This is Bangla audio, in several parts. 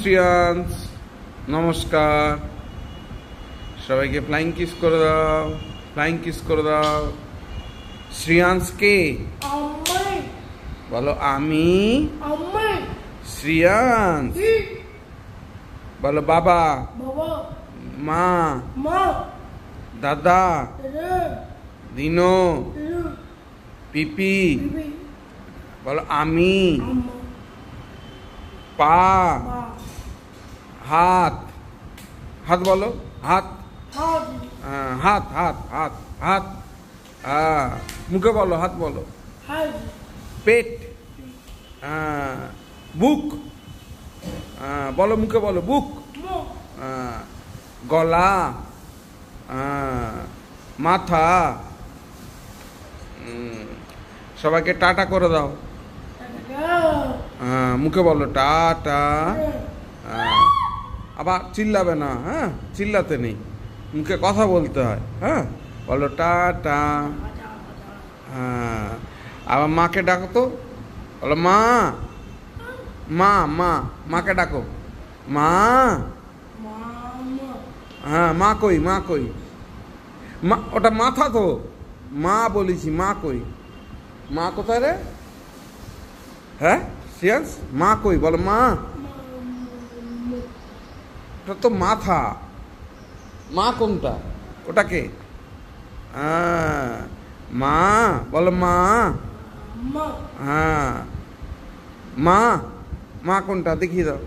শ্রিয়াংশ, নমস্কার। সবাইকে ফ্লাইং কিস করে দাও, ফ্লাইং কিস করে দাও। শ্রিয়াংশকে বলো আমি শ্রিয়াংশ। বলো বাবা, মা, দাদা, দিনো, পিপি। বলো আমি পা, হাত, হাত বলো হাত, হাত হাত হাত হাত। মুখে বলো হাত বলো। পেট, বুক, বলো মুখে বলো বুক। গলা, মাথা। সবাইকে টাটা করে দাও। মুখে বলো টাটা। আবার চিল্লাবে না, হ্যাঁ চিল্লাতে নেই, মুখে কথা বলতে হয়। হ্যাঁ বলো টাটা। হ্যাঁ আবার মাকে ডাকো তো, বলো মা, মা, মা, মাকে ডাকো মা। হ্যাঁ মা কই, মা কই, মা ওটা মাথা তো, মা বলেছি, মা কই, মা কোথায় রে? হ্যাঁ শ্রিয়াংশ মা কই বলো মা। ওটা তো মাথা, মা কোনটা? ওটাকে মা বলো মা। হ্যাঁ মা, মা কোনটা দেখিয়ে দাও।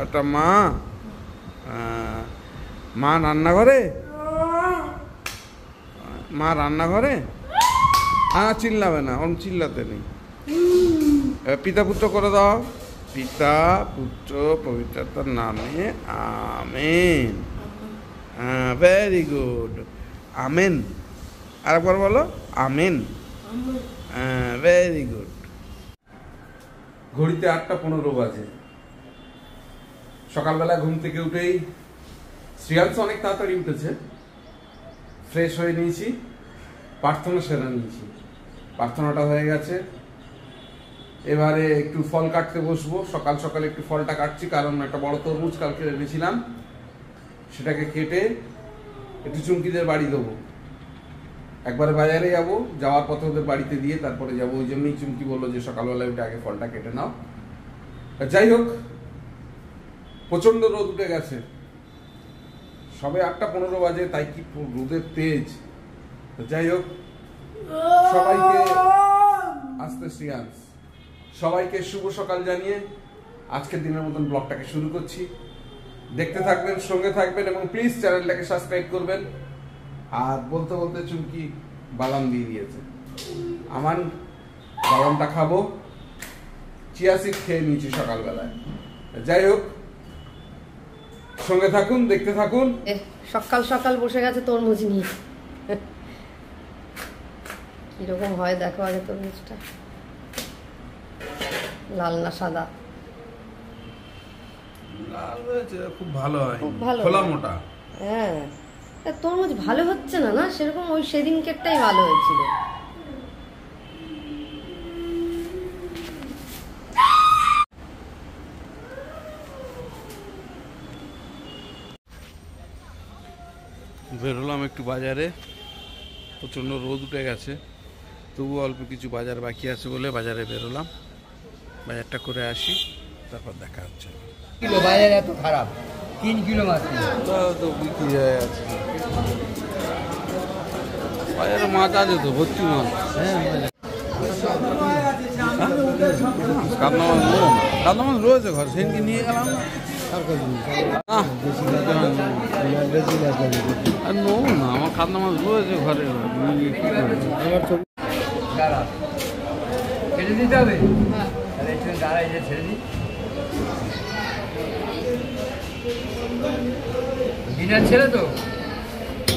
ওটা মা। মা রান্নাঘরে, মা রান্নাঘরে। চিল্লাবে না, ওরম চিল্লাতে নেই। পিতা পুত্র করে দাও। পিতা পুত্র পবিত্রতার নামে আমেন। Very good, amen. আরেকবার বলো আমেন। Very good. ঘড়িতে 8:15 বাজে। সকালবেলা ঘুম থেকে উঠেই শ্রিয়াংশ অনেক তাড়াতাড়ি উঠেছে। ফ্রেশ হয়ে নিয়েছি, প্রার্থনা সেরে নিয়েছি, প্রার্থনাটা হয়ে গেছে। এবারে একটু ফল কাটতে বসবো। সকাল সকাল একটু ফলটা কাটছি, কারণ একটা বড় তরমুজ কালকে এনেছিলাম, সেটাকে কেটে একটু চুমকিদের বাড়ি দেবো। একবারে বাজারে যাবো, যাওয়ার পথে ওদের বাড়িতে দিয়ে তারপরে যাবো। ওই জন্যই চুমকি বললো যে সকালবেলায় উঠে আগে ফলটা কেটে নাও। যাই হোক, প্রচন্ড রোদ উঠে গেছে। সবে 8:15 বাজে, তাই কি রোদের তেজ। যাই হোক, সবাইকে আস্তে শ্রিয়াংশ, সবাইকে শুভ সকাল জানিয়ে আজকের দিনের মতন ব্লগটাকে শুরু করছি। দেখতে থাকবেন, সঙ্গে থাকবেন এবং প্লিজ চ্যানেলটাকে সাবস্ক্রাইব করবেন। আর বলতে বলতে চুমকি বাদাম দিয়ে দিয়েছে। আমার বাদামটা খাবো, চিয়া সিড খেয়ে নিয়েছি সকালবেলায়। যাই হোক, সঙ্গে থাকুন, দেখতে থাকুন। সকাল সকাল বসে গেছে তরমুজ নিয়ে। কিরকম হয় দেখো আগে তরমুজটা, লাল না সাদা? লাল হয়েছে, খুব ভালো হয়, খুব ভালো, খোলা মোটা। হ্যাঁ তরমুজ ভালো হচ্ছে না, না সেরকম। ওই সেদিনকেরটাই ভালো হয়েছিল। বেরোলাম একটু বাজারে, প্রচণ্ড রোদ উঠে গেছে, তবু অল্প কিছু বাজার বাকি আছে বলে বাজারে বেরোলাম। বাজারটা করে আসি, তারপর দেখা হচ্ছে। কিলো বাজার এত খারাপ, 3 কিলো মাছ তো বিক্রি হয়ে আছে বাজারে, মাছ আছে তো ভর্তি মাছ। কাতলা মাছ নেবো না, কাতলা মাছ রয়েছে ঘর, সেদিনকে নিয়ে গেলাম না। আর নেবো না, আমার কাতলা মাছ রয়েছে ঘরে, ছেড়ে দিতে হবে। তাহলে একটু দাঁড়াই, যে ছেড়ে দিই। ডিনার ছেড়ে তো,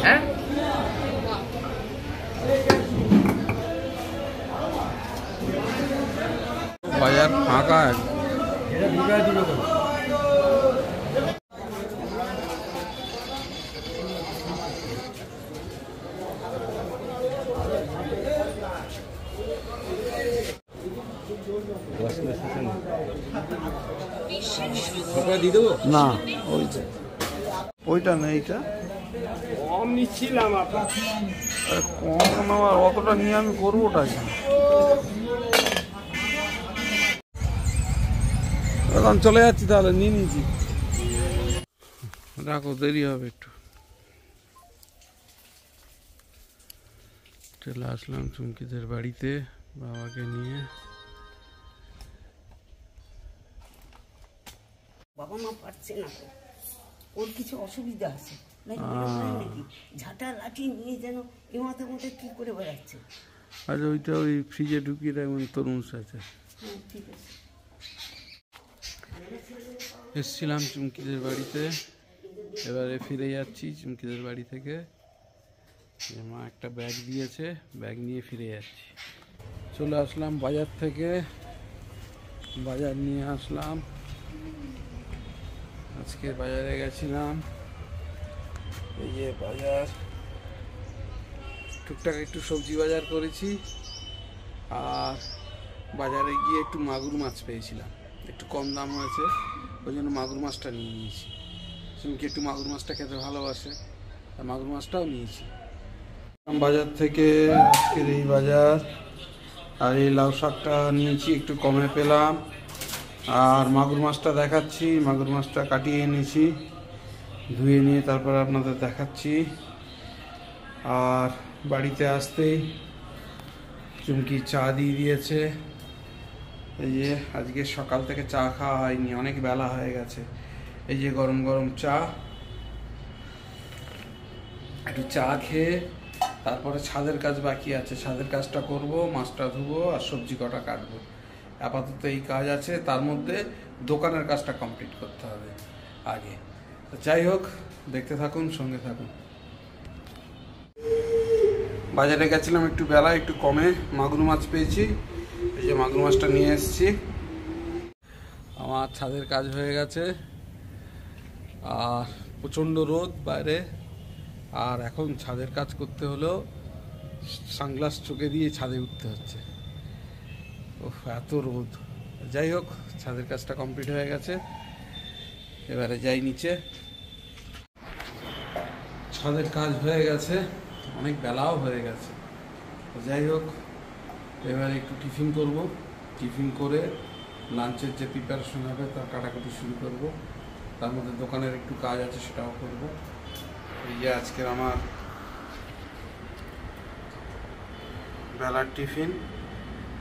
হ্যাঁ বাজার ফাঁকা। এটা দুটো করে। বিশ দিয়ে দেবো না ওইটা ওইটা না এইটা কম নিচ্ছিলাম আপনার আরে কম আমার অতটা নিয়ে আমি করবোটা কি এখন চলে যাচ্ছি তাহলে নিয়ে নিয়েছি রাখো দেরি হবে একটু চলে আসলাম চুমকিদের বাড়িতে বাবাকে নিয়ে বাবা মা পারছে না তো, ওর কিছু অসুবিধা আছে নাকি নাকি ঝাঁটা লাঠি নিয়ে যেন এ মাথা মধ্যে কি করে বেড়াচ্ছে। আচ্ছা ওইটা ওই ফ্রিজে ঢুকিয়ে রাখবেন তরমুজ আছে হ্যাঁ ঠিক আছে। এসছিলাম চুমকিদের বাড়িতে এবারে ফিরে যাচ্ছি চুমকিদের বাড়ি থেকে মা একটা ব্যাগ দিয়েছে ব্যাগ নিয়ে ফিরে যাচ্ছি চলে আসলাম বাজার থেকে বাজার নিয়ে আসলাম আজকে বাজারে গেছিলাম এই যে বাজার টুকটাক একটু সবজি বাজার করেছি আর বাজারে গিয়ে একটু মাগুর মাছ পেয়েছিলাম একটু কম দাম হয়েছে ওই জন্য মাগুর মাছটা নিয়ে নিয়েছি চুমকি একটু মাগুর মাছটা খেতে ভালোবাসে আর মাগুর মাছটাও নিয়েছি বাজার থেকে আজকের এই বাজার আর এই লাউ শাকটা নিয়েছি একটু কমে পেলাম আর মাগুর মাছটা দেখাচ্ছি মাগুর মাছটা কাটিয়ে এনেছি ধুয়ে নিয়ে তারপর আপনাদের দেখাচ্ছি আর বাড়িতে আসতেই চুমকি চা দিয়ে দিয়েছে এই যে আজকে সকাল থেকে চা খাওয়া হয়নি অনেক বেলা হয়ে গেছে এই যে গরম গরম চা একটু চা খেয়ে তারপরে ছাদের কাজ বাকি আছে ছাদের কাজটা করব মাছটা ধুবো আর সবজি কটা কাটবো আপাতত এই কাজ আছে তার মধ্যে দোকানের কাজটা কমপ্লিট করতে হবে আগে তো যাই হোক দেখতে থাকুন সঙ্গে থাকুন বাজারে গেছিলাম একটু বেলা একটু কমে মাগুর মাছ পেয়েছি এই যে মাগুর মাছটা নিয়ে এসেছি আমার ছাদের কাজ হয়ে গেছে আর প্রচণ্ড রোদ বাইরে আর এখন ছাদের কাজ করতে হলেও সানগ্লাস চোখে দিয়ে ছাদে উঠতে হচ্ছে এত রোদ যাই হোক ছাদের কাজটা কমপ্লিট হয়ে গেছে এবারে যাই নিচে ছাদের কাজ হয়ে গেছে অনেক বেলাও হয়ে গেছে যাই হোক এবারে একটু টিফিন করব টিফিন করে লাঞ্চের যে প্রিপারেশন হবে তার কাটাকুটি শুরু করব তার মধ্যে দোকানের একটু কাজ আছে সেটাও করব এই যে আজকের আমার বেলার টিফিন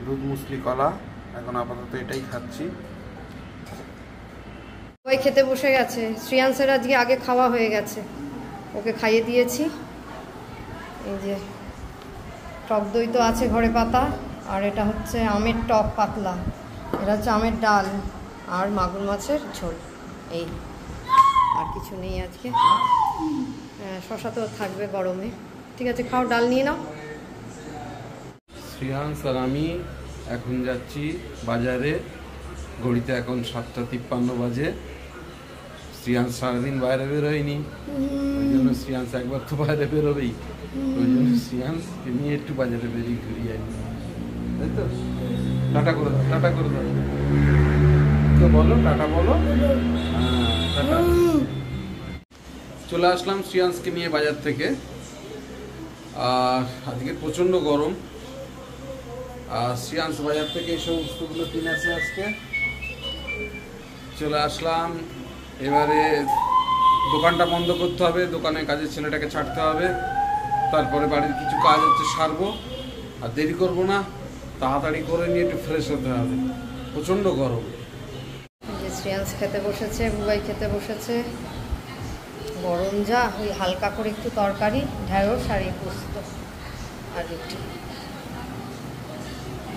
দুধ মুসলি কলা এখন আপাতত এটাই খাচ্ছি ওই খেতে বসে গেছে শ্রেয়াংসের আজকে আগে খাওয়া হয়ে গেছে ওকে খাইয়ে দিয়েছি এই যে টক দই তো আছে ঘরে পাতা আর এটা হচ্ছে আমের টক পাতলা এটা হচ্ছে আমের ডাল আর মাগুর মাছের ঝোল এই আর কিছু নেই আজকে শশা তো থাকবে গরমে ঠিক আছে খাও ডাল নিয়ে নাও শ্রেয়াংস আর আমি এখন যাচ্ছি বাজারে ঘড়িতে এখন 7:53 বাজে শ্রেয়াংস সারাদিন বাইরে বেরোয়নি ওই জন্য শ্রেয়াংস একবার তো বাইরে বেরোবেই ওই জন্য শ্রেয়াংসকে নিয়ে একটু বাজারে বেরিয়ে ঘুরিয়ে আনি তাই তো টাটা করে দাও টাটা করে দাও তো বলো টাটা বলো টাটা চলে আসলাম শ্রেয়াংসকে নিয়ে বাজার থেকে আর আজকে প্রচণ্ড গরম আর শ্রেয়াংস বাজার থেকে এই সমস্তগুলো কিনে আছে আজকে চলে আসলাম এবারে দোকানটা বন্ধ করতে হবে দোকানে কাজের ছেলেটাকে ছাড়তে হবে তারপরে বাড়ির কিছু কাজ হচ্ছে সারবো আর দেরি করব না তাড়াতাড়ি করে নিয়ে একটু ফ্রেশ হতে হবে প্রচণ্ড গরম যে শ্রেয়াংস খেতে বসেছে বুবাই খেতে বসেছে গরম যা ওই হালকা করে একটু তরকারি ঢেঁড়স আর এই পোস্ত আর একটু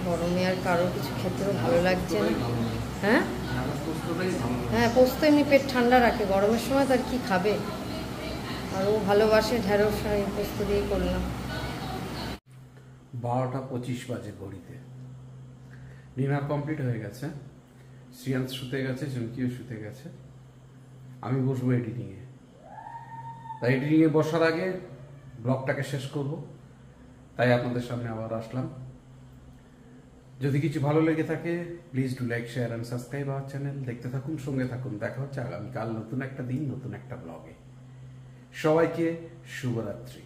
গরমে আর কারো কিছু খেতেও ভালো লাগছে না হ্যাঁ হ্যাঁ পোস্ত এমনি পেট ঠান্ডা রাখে গরমের সময় তার কি খাবে আর ও ভালোবাসে ঢেঁড়স আর এই পোস্ত দিয়ে করলাম 12:25 বাজে ঘড়িতে ডিনার কমপ্লিট হয়ে গেছে শ্রেয়াংস শুতে গেছে চুমকিও শুতে গেছে আমি বসবো এডিটিংয়ে তাই এডিটিংয়ে বসার আগে ব্লগটাকে শেষ করব তাই আপনাদের সামনে আবার আসলাম যদি কিছু ভালো লেগে থাকে please do like share and subscribe our channel. দেখতে থাকুন, সঙ্গে থাকুন। দেখা হচ্ছে আগামীকাল নতুন একটা দিন, নতুন একটা ব্লগে। সবাইকে শুভরাত্রি।